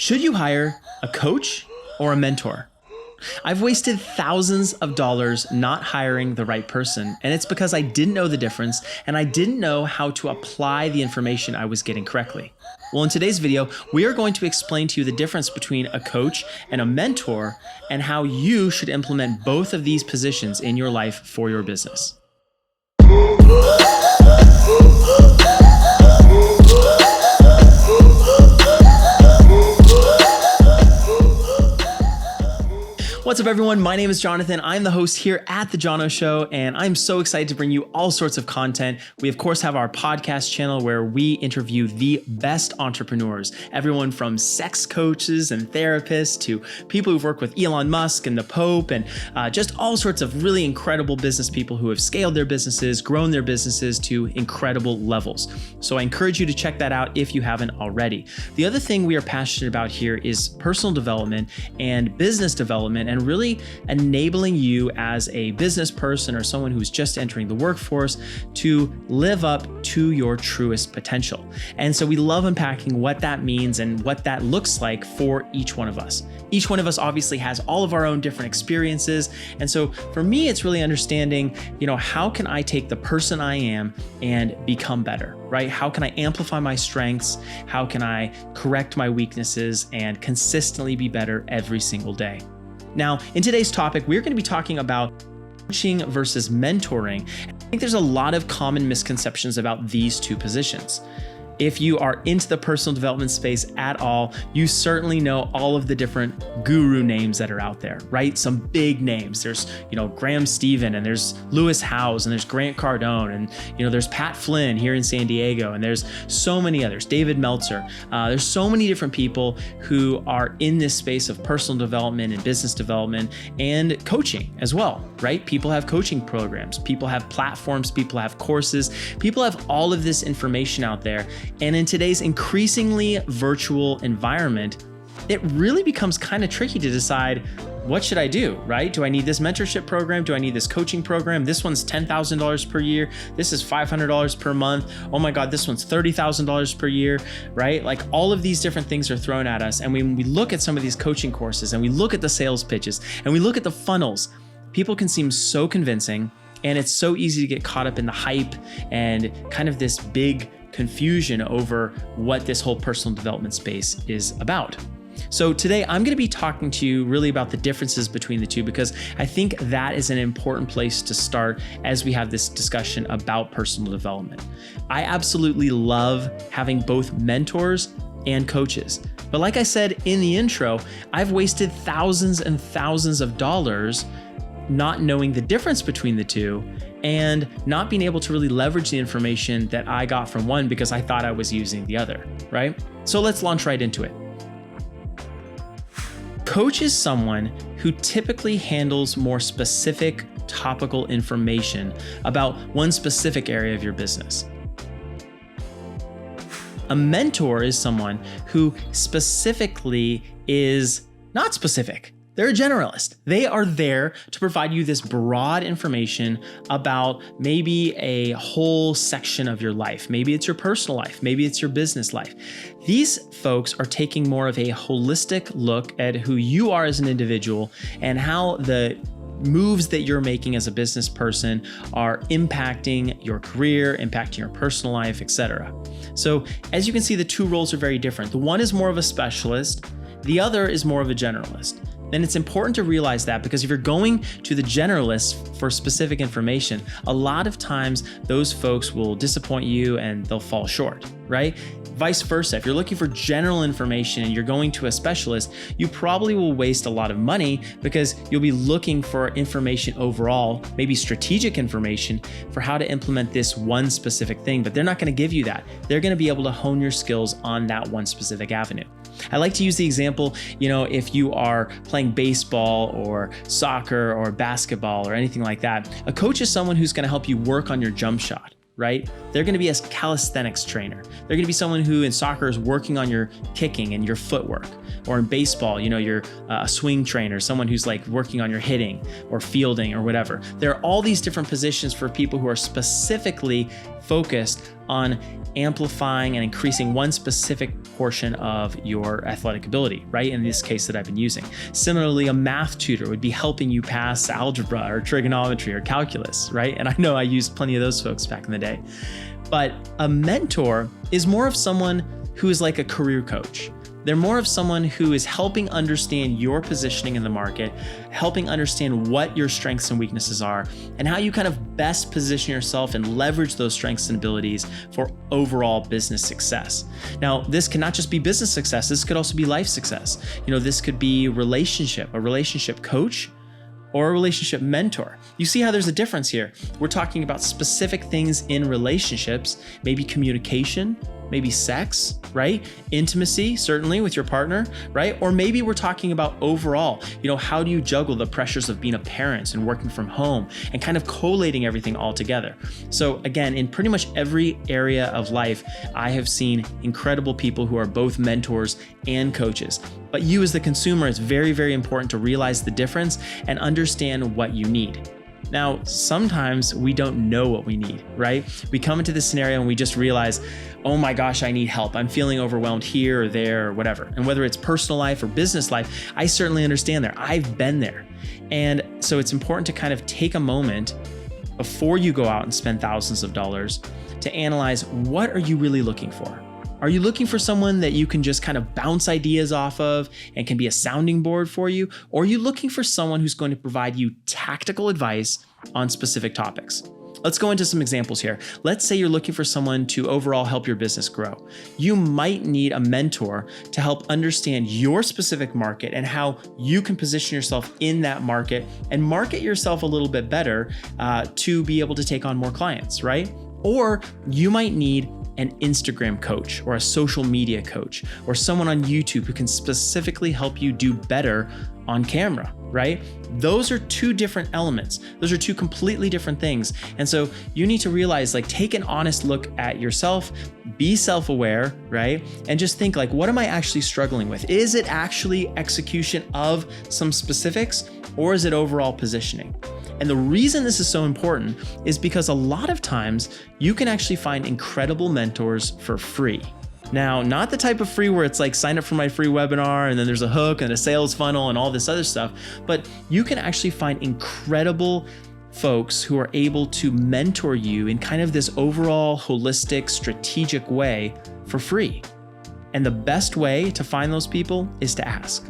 Should you hire a coach or a mentor? I've wasted thousands of dollars not hiring the right person, and it's because I didn't know the difference and I didn't know how to apply the information I was getting correctly. Well, in today's video, we are going to explain to you the difference between a coach and a mentor and how you should implement both of these positions in your life for your business. What's up, everyone? My name is Jonathan. I'm the host here at The Jono Show, and I'm so excited to bring you all sorts of content. We, of course, have our podcast channel where we interview the best entrepreneurs, everyone from sex coaches and therapists to people who've worked with Elon Musk and the Pope, and just all sorts of really incredible business people who have scaled their businesses, grown their businesses to incredible levels. So I encourage you to check that out if you haven't already. The other thing we are passionate about here is personal development and business development, and really enabling you as a business person or someone who's just entering the workforce to live up to your truest potential. And so we love unpacking what that means and what that looks like for each one of us. Each one of us obviously has all of our own different experiences. And so for me, it's really understanding, how can I take the person I am and become better, right? How can I amplify my strengths? How can I correct my weaknesses and consistently be better every single day? Now, in today's topic, we're going to be talking about coaching versus mentoring. I think there's a lot of common misconceptions about these two positions. If you are into the personal development space at all, you certainly know all of the different guru names that are out there, right? Some big names. There's, Graham Stephan, and there's Lewis Howes, and there's Grant Cardone, and, there's Pat Flynn here in San Diego, and there's so many others, David Meltzer. There's so many different people who are in this space of personal development and business development and coaching as well, right? People have coaching programs, people have platforms, people have courses, people have all of this information out there. And in today's increasingly virtual environment, it really becomes kind of tricky to decide, what should I do, right? Do I need this mentorship program? Do I need this coaching program? This one's $10,000 per year. This is $500 per month. Oh my God, this one's $30,000 per year, right? Like all of these different things are thrown at us. And when we look at some of these coaching courses and we look at the sales pitches and we look at the funnels, people can seem so convincing, and it's so easy to get caught up in the hype and kind of this big confusion over what this whole personal development space is about. So today I'm going to be talking to you really about the differences between the two, because I think that is an important place to start as we have this discussion about personal development. I absolutely love having both mentors and coaches. But like I said in the intro, I've wasted thousands and thousands of dollars not knowing the difference between the two and not being able to really leverage the information that I got from one because I thought I was using the other, right? So let's launch right into it. Coach is someone who typically handles more specific topical information about one specific area of your business. A mentor is someone who specifically is not specific. They're a generalist. They are there to provide you this broad information about maybe a whole section of your life. Maybe it's your personal life. Maybe it's your business life. These folks are taking more of a holistic look at who you are as an individual and how the moves that you're making as a business person are impacting your career, impacting your personal life, etc. So as you can see, the two roles are very different. The one is more of a specialist. The other is more of a generalist. And it's important to realize that, because if you're going to the generalist for specific information, a lot of times those folks will disappoint you and they'll fall short, right? Vice versa. If you're looking for general information and you're going to a specialist, you probably will waste a lot of money because you'll be looking for information overall, maybe strategic information for how to implement this one specific thing, but they're not going to give you that. They're going to be able to hone your skills on that one specific avenue. I like to use the example, if you are playing baseball or soccer or basketball or anything like that, a coach is someone who's going to help you work on your jump shot, right? They're going to be a calisthenics trainer. They're going to be someone who in soccer is working on your kicking and your footwork. Or in baseball, you're a swing trainer, someone who's like working on your hitting or fielding or whatever. There are all these different positions for people who are specifically focused on amplifying and increasing one specific portion of your athletic ability, right? In this case that I've been using. Similarly, a math tutor would be helping you pass algebra or trigonometry or calculus, right? And I know I used plenty of those folks back in the day. But a mentor is more of someone who is like a career coach. They're more of someone who is helping understand your positioning in the market, helping understand what your strengths and weaknesses are, and how you kind of best position yourself and leverage those strengths and abilities for overall business success. Now, this can not just be business success, this could also be life success. This could be a relationship coach, or a relationship mentor. You see how there's a difference here. We're talking about specific things in relationships, maybe communication, maybe sex, right? Intimacy, certainly with your partner, right? Or maybe we're talking about overall, how do you juggle the pressures of being a parent and working from home and kind of collating everything all together? So again, in pretty much every area of life, I have seen incredible people who are both mentors and coaches. But you as the consumer, it's very, very important to realize the difference and understand what you need. Now, sometimes we don't know what we need, right? We come into this scenario and we just realize, oh my gosh, I need help. I'm feeling overwhelmed here or there or whatever. And whether it's personal life or business life, I certainly understand there. I've been there. And so it's important to kind of take a moment before you go out and spend thousands of dollars to analyze, what are you really looking for? Are you looking for someone that you can just kind of bounce ideas off of and can be a sounding board for you? Or are you looking for someone who's going to provide you tactical advice on specific topics? Let's go into some examples here. Let's say you're looking for someone to overall help your business grow. You might need a mentor to help understand your specific market and how you can position yourself in that market and market yourself a little bit better to be able to take on more clients, right? Or you might need an Instagram coach or a social media coach or someone on YouTube who can specifically help you do better on camera, right? Those are two different elements. Those are two completely different things. And so you need to realize, take an honest look at yourself, be self-aware, right? And just think what am I actually struggling with? Is it actually execution of some specifics, or is it overall positioning? And the reason this is so important is because a lot of times you can actually find incredible mentors for free. Now, not the type of free where it's sign up for my free webinar and then there's a hook and a sales funnel and all this other stuff, but you can actually find incredible folks who are able to mentor you in kind of this overall holistic, strategic way for free. And the best way to find those people is to ask.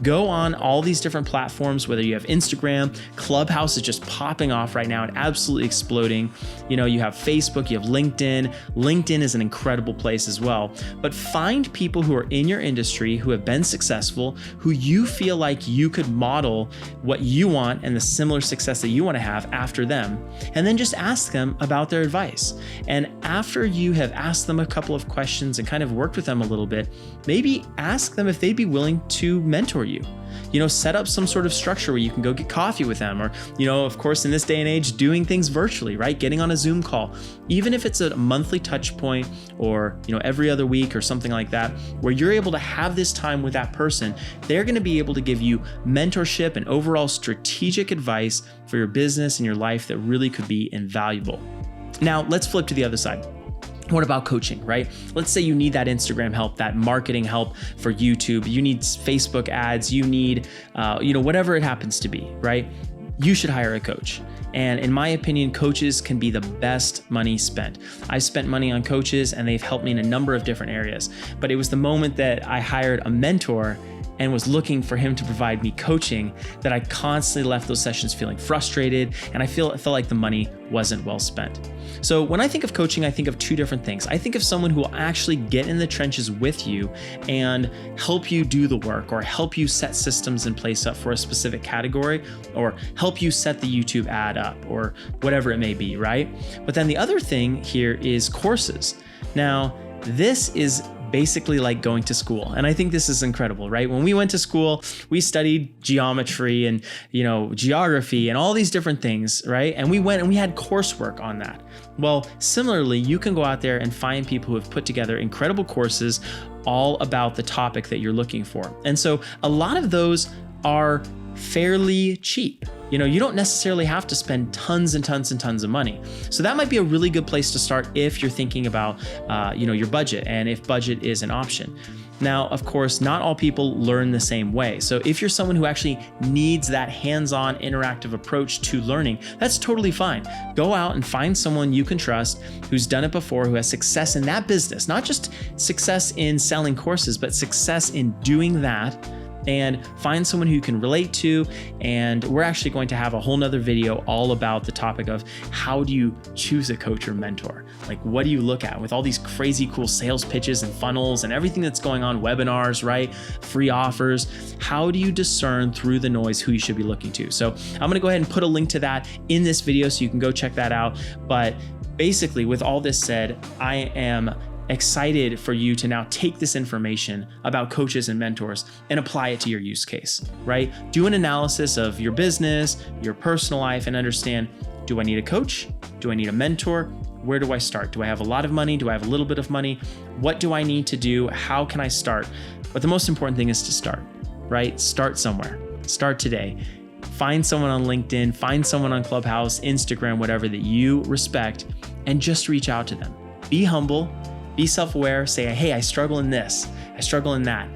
Go on all these different platforms, whether you have Instagram, Clubhouse is just popping off right now and absolutely exploding. You have Facebook, you have LinkedIn. LinkedIn is an incredible place as well. But find people who are in your industry, who have been successful, who you feel like you could model what you want and the similar success that you want to have after them. And then just ask them about their advice. And after you have asked them a couple of questions and kind of worked with them a little bit, maybe ask them if they'd be willing to mentor you. Set up some sort of structure where you can go get coffee with them, or, of course, in this day and age, doing things virtually, right? Getting on a Zoom call, even if it's a monthly touch point or, every other week or something like that, where you're able to have this time with that person. They're going to be able to give you mentorship and overall strategic advice for your business and your life that really could be invaluable. Now, let's flip to the other side. What about coaching, right? Let's say you need that Instagram help, that marketing help for YouTube. You need Facebook ads. You need, whatever it happens to be, right? You should hire a coach. And in my opinion, coaches can be the best money spent. I've spent money on coaches and they've helped me in a number of different areas. But it was the moment that I hired a mentor and was looking for him to provide me coaching that I constantly left those sessions feeling frustrated, and I felt like the money wasn't well spent. So when I think of coaching, I think of two different things. I think of someone who will actually get in the trenches with you and help you do the work, or help you set systems in place up for a specific category, or help you set the YouTube ad up, or whatever it may be, right? But then the other thing here is courses. Now, this is basically like going to school. And I think this is incredible, right? When we went to school, we studied geometry and, geography and all these different things, right? And we went and we had coursework on that. Well, similarly, you can go out there and find people who have put together incredible courses all about the topic that you're looking for. And so a lot of those are fairly cheap, you don't necessarily have to spend tons and tons and tons of money. So that might be a really good place to start if you're thinking about, your budget and if budget is an option. Now, of course, not all people learn the same way. So if you're someone who actually needs that hands-on interactive approach to learning, that's totally fine. Go out and find someone you can trust who's done it before, who has success in that business, not just success in selling courses, but success in doing that, and find someone who you can relate to. And we're actually going to have a whole nother video all about the topic of how do you choose a coach or mentor? Like, what do you look at with all these crazy cool sales pitches and funnels and everything that's going on, webinars, right? Free offers. How do you discern through the noise who you should be looking to? So I'm going to go ahead and put a link to that in this video so you can go check that out. But basically, with all this said, I am excited for you to now take this information about coaches and mentors and apply it to your use case, right? Do an analysis of your business, your personal life, and understand, do I need a coach? Do I need a mentor? Where do I start? Do I have a lot of money? Do I have a little bit of money? What do I need to do? How can I start? But the most important thing is to start, right? Start somewhere. Start today. Find someone on LinkedIn, find someone on Clubhouse, Instagram, whatever that you respect, and just reach out to them. Be humble. Be self-aware, say, hey, I struggle in this, I struggle in that.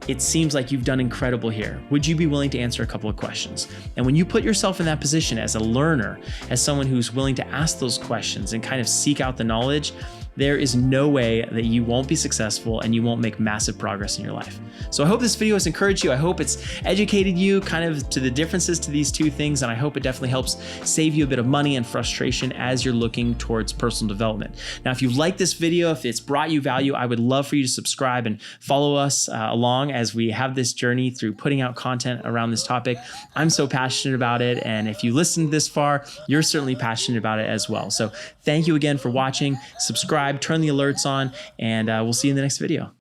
It seems like you've done incredible here. Would you be willing to answer a couple of questions? And when you put yourself in that position as a learner, as someone who's willing to ask those questions and kind of seek out the knowledge, there is no way that you won't be successful and you won't make massive progress in your life. So I hope this video has encouraged you. I hope it's educated you kind of to the differences to these two things. And I hope it definitely helps save you a bit of money and frustration as you're looking towards personal development. Now, if you like this video, if it's brought you value, I would love for you to subscribe and follow us along as we have this journey through putting out content around this topic. I'm so passionate about it. And if you listened this far, you're certainly passionate about it as well. So thank you again for watching. Subscribe, turn the alerts on, and we'll see you in the next video.